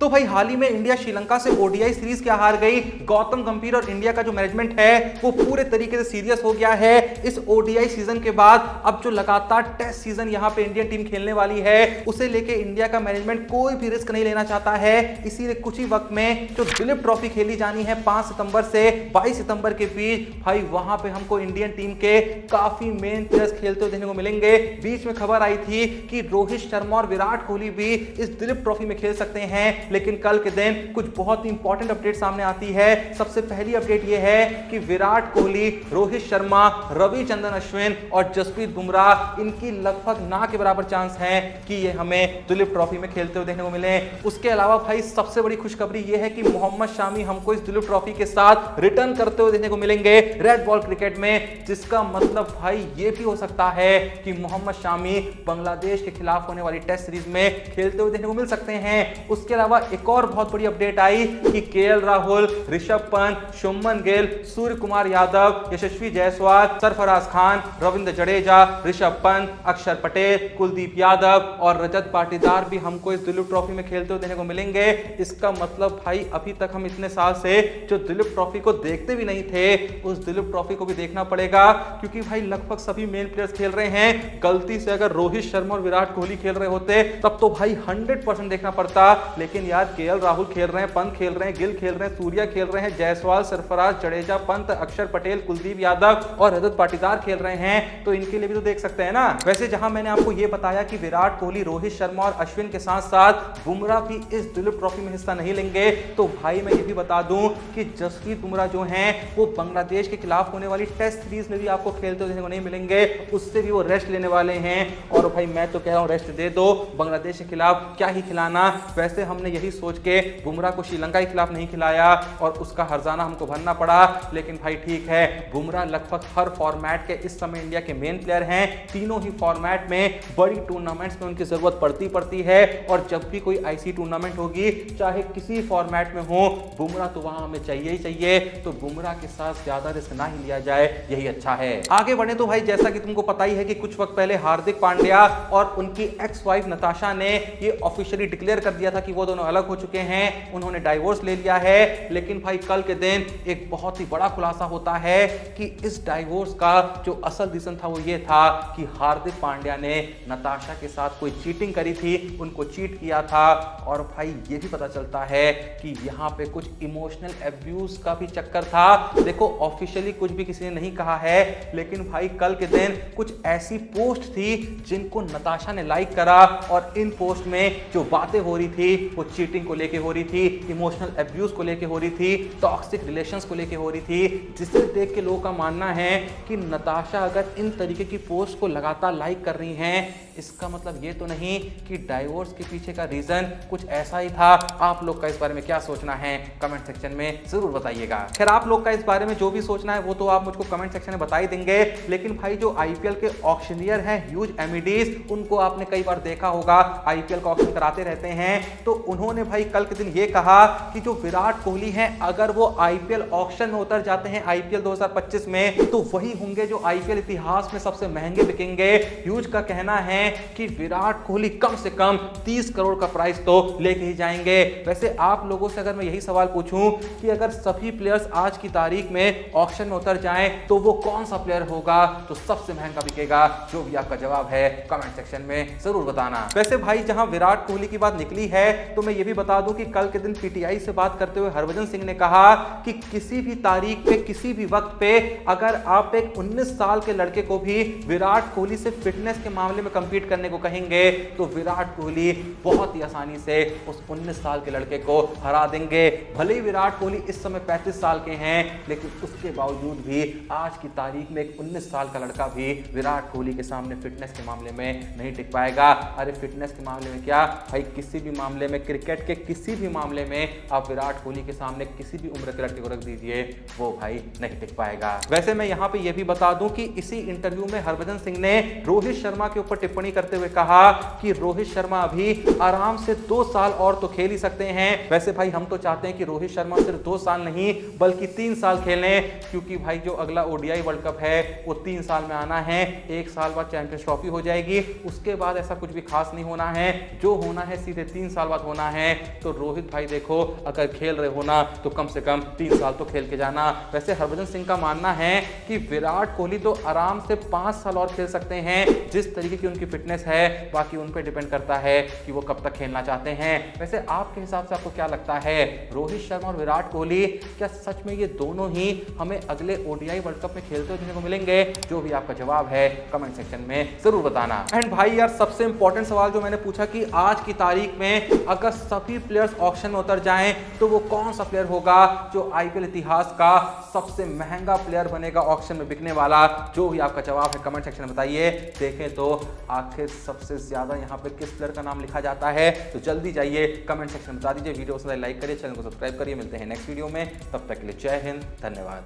तो भाई हाल ही में इंडिया श्रीलंका से ओडीआई सीरीज क्या हार गई। गौतम गंभीर और इंडिया का जो मैनेजमेंट है वो पूरे तरीके से सीरियस हो गया है। इस ओडीआई सीजन के बाद अब जो लगातार टेस्ट सीजन यहां पे इंडियन टीम खेलने वाली है उसे लेके इंडिया का मैनेजमेंट कोई भी रिस्क नहीं लेना चाहता है। इसीलिए कुछ ही वक्त में जो दिलीप ट्रॉफी खेली जानी है 5 सितंबर से 22 सितंबर के बीच, भाई वहां पे हमको इंडियन टीम के काफी मेन प्लेयर्स खेलते हुए देखने को मिलेंगे। बीच में खबर आई थी कि रोहित शर्मा और विराट कोहली भी इस दिलीप ट्रॉफी में खेल सकते हैं, लेकिन कल के दिन कुछ बहुत ही इंपॉर्टेंट अपडेट सामने आती है। सबसे पहली अपडेट यह है कि विराट कोहली, रोहित शर्मा, रविचंद्रन अश्विन और जसप्रीत बुमराह इनकी लगभग ना के बराबर चांस है कि ये हमें दिलीप ट्रॉफी में खेलते हुए देखने को मिले। उसके अलावा भाई सबसे बड़ी खुशखबरी यह है कि मोहम्मद शामी हमको इस दिलीप ट्रॉफी के साथ रिटर्न करते हुए देखने को मिलेंगे रेड बॉल क्रिकेट में, जिसका मतलब भाई ये भी हो सकता है कि मोहम्मद शामी बांग्लादेश के खिलाफ होने वाली टेस्ट सीरीज में खेलते हुए देखने को मिल सकते हैं। उसके अलावा एक और बहुत बड़ी अपडेट आई कि केएल राहुल, ऋषभ पंत, शुभमन गिल, सूर्य कुमार यादव, यशस्वी जायसवाल, सरफराज खान, रविंद्र जडेजा, ऋषभ पंत, अक्षर पटेल, कुलदीप यादव और रजत पाटीदार भी हमको इस दिलीप ट्रॉफी में खेलते हुए देखने को मिलेंगे। इसका मतलब भाई अभी तक हम इतने साल से जो दिलीप ट्रॉफी को देखते भी नहीं थे, उस दिलीप ट्रॉफी को भी देखना पड़ेगा, क्योंकि भाई लगभग सभी मेन प्लेयर्स खेल रहे हैं। गलती से अगर रोहित शर्मा और विराट कोहली खेल रहे होते तब तो भाई 100% देखना पड़ता, लेकिन यार केएल राहुल खेल रहे हैं, पंत खेल रहे हैं, गिल खेल रहे हैं, सूर्या खेल रहे हैं, जायसवाल, सरफराज, जडेजा, पंत, अक्षर पटेल, कुलदीप यादव और रजत पाटीदार खेल रहे हैं, तो इनके लिए भी तो देख सकते हैं ना। वैसे जहां मैंने आपको यह बताया कि विराट कोहली, रोहित शर्मा और अश्विन के साथ साथ बुमराह भी इस दिलीप ट्रॉफी में हिस्सा नहीं लेंगे, तो भाई मैं ये भी बता दूं कि जसप्रीत बुमराह जो हैं वो बांग्लादेश के खिलाफ होने वाली टेस्ट सीरीज में भी आपको खेलते हुए देखने को नहीं मिलेंगे, उससे भी वो रेस्ट लेने वाले हैं। और भाई मैं तो कह रहा हूं रेस्ट दे दो, बांग्लादेश के खिलाफ क्या ही खिलाना। वैसे हमने यही सोच के बुमराह को श्रीलंका के खिलाफ नहीं खिलाया और उसका हर्जाना हमको भरना पड़ा, लेकिन भाई ठीक है, बुमराह लगभग हर फॉर्मेट के इस समय इंडिया के मेन प्लेयर हैं। तीनों ही फॉर्मेट में बड़ी टूर्नामेंट्स में उनकी जरूरत पड़ती है और जब भी कोई ऐसी टूर्नामेंट होगी चाहे किसी फॉर्मेट में हो, बुमराह तो वहां हमें चाहिए ही चाहिए। तो बुमराह के साथ ज्यादा रिस्क ना ही लिया जाए, यही अच्छा है। आगे बढ़े तो भाई जैसा कि तुमको पता ही है कि कुछ वक्त पहले हार्दिक पांड्या और उनकी एक्स वाइफ नताशा ने ये ऑफिशियली डिक्लेयर कर दिया था कि वो दोनों अलग हो चुके हैं, उन्होंने डाइवोर्स ले लिया है। लेकिन भाई कल के दिन एक बहुत ही बड़ा खुलासा होता है कि इस डाइवोर्स का जो असल रीजन था वो ये था कि हार्दिक पांड्या ने नताशा के साथ कोई चीटिंग करी थी, उनको चीट किया था। और भाई ये भी पता चलता है कि यहाँ पे कुछ इमोशनल एब्यूज का भी चक्कर था। देखो ऑफिशियली कुछ भी किसी ने नहीं कहा है, लेकिन भाई कल के दिन कुछ ऐसी पोस्ट थी जिनको नताशा ने लाइक करा और इन पोस्ट में जो बातें हो रही थी वो चीटिंग को लेके हो रही थी, इमोशनल एब्यूज को लेके हो रही थी, टॉक्सिक रिलेशंस को लेके हो रही थी, जिसे देख के लोगों का मानना है कि नताशा अगर इन तरीके की पोस्ट को लगातार लाइक कर रही हैं, इसका मतलब ये तो नहीं कि डाइवोर्स के पीछे का रीजन कुछ ऐसा ही था। आप लोग का इस बारे में क्या सोचना है कमेंट सेक्शन में जरूर बताइएगा। खैर आप लोग का इस बारे में जो भी सोचना है वो तो आप मुझको कमेंट सेक्शन में बता ही देंगे, लेकिन भाई जो आईपीएल के ऑक्शनियर हैं ह्यूज एमिडीज, उनको आपने कई बार देखा होगा, आईपीएल का ऑक्शन कराते रहते हैं। तो उन्होंने भाई कल के दिन ये कहा कि जो विराट कोहली हैं अगर वो आईपीएल ऑक्शन में उतर जाते हैं आईपीएल 2025 में, तो वही होंगे जो आईपीएल इतिहास में सबसे महंगे बिकेंगे। ह्यूज का कहना है कि विराट कोहली कम से कम 30 करोड़ का प्राइस तो लेके ही जाएंगे। वैसे आप लोगों से अगर मैं यही सवाल पूछूं कि अगर सभी प्लेयर्स आज की तारीख में ऑक्शन में उतर जाएं तो वो कौन सा प्लेयर होगा तो सबसे महंगा बिकेगा? जो भी आपका जवाब है कमेंट सेक्शन में जरूर बताना। वैसे भाई जहां विराट कोहली की बात निकली है तो मैं ये भी बता दूं कि कल के दिन पीटीआई से बात करते हुए हरभजन सिंह ने कहा कि किसी भी तारीख पे, किसी भी वक्त पे अगर आप एक 19 साल के लड़के को भी विराट कोहली से फिटनेस के मामले में कंपीट करने को कहेंगे तो विराट कोहली बहुत ही आसानी से उस 19 साल के लड़के को हरा देंगे। भले ही विराट कोहली इस समय 35 साल के हैं, लेकिन उसके बावजूद भी आज की तारीख में एक 19 साल का लड़का भी विराट कोहली के सामने फिटनेस के मामले में नहीं टिक पाएगा। अरे फिटनेस के मामले में क्या भाई, किसी भी मामले में, क्रिकेट के किसी भी मामले में आप विराट कोहली के सामने किसी भी उम्र के लड़के को रख दीजिए, वो भाई नहीं टिक पाएगा। वैसे मैं यहाँ पे ये भी बता दूं कि इसी इंटरव्यू में हरभजन सिंह ने रोहित शर्मा के ऊपर टिप्पणी करते हुए कहा कि रोहित शर्मा अभी आराम से 2 साल और तो खेल ही सकते हैं। वैसे भाई हम तो चाहते हैं कि रोहित शर्मा सिर्फ 2 साल नहीं बल्कि 3 साल खेलें, क्योंकि भाई जो अगला ओडीआई वर्ल्ड कप है वो 3 साल में आना है। 1 साल बाद चैंपियंस ट्रॉफी हो जाएगी, उसके बाद ऐसा कुछ भी खास नहीं होना है, जो होना है सीधे 3 साल बाद होना है तो रोहित भाई देखो अगर खेल रहे हो ना तो कम से कम 3 साल तो खेल के जाना। वैसे हरभजन सिंह का मानना है कि विराट कोहली तो आराम से 5 साल और खेल सकते हैं, जिस तरीके की उनकी फिटनेस है, बाकी उन पर डिपेंड करता है कि वो कब तक खेलना चाहते हैं। वैसे आपके हिसाब से आपको क्या लगता है, रोहित शर्मा और विराट कोहली क्या सच में ये दोनों ही हमें अगले ओडीआई वर्ल्ड कप में खेलते हुए देखने को मिलेंगे? जो भी आपका जवाब है कमेंट सेक्शन में जरूर बताना। एंड भाई यार सबसे इंपॉर्टेंट सवाल जो मैंने पूछा कि आज की तारीख में अगर सभी प्लेयर्स ऑक्शन में उतर जाएं तो वो कौन सा प्लेयर होगा जो आईपीएल इतिहास का सबसे महंगा प्लेयर बनेगा ऑक्शन में बिकने वाला? जो भी आपका जवाब है कमेंट सेक्शन में बताइए। देखें तो आखिर सबसे ज्यादा यहाँ पे किस प्लेयर का नाम लिखा जाता है, तो जल्दी जाइए कमेंट सेक्शन में बता दीजिए। वीडियो को लाइक करिए, चैनल को सब्सक्राइब करिए। मिलते हैं नेक्स्ट वीडियो में, तब तक के लिए जय हिंद, धन्यवाद।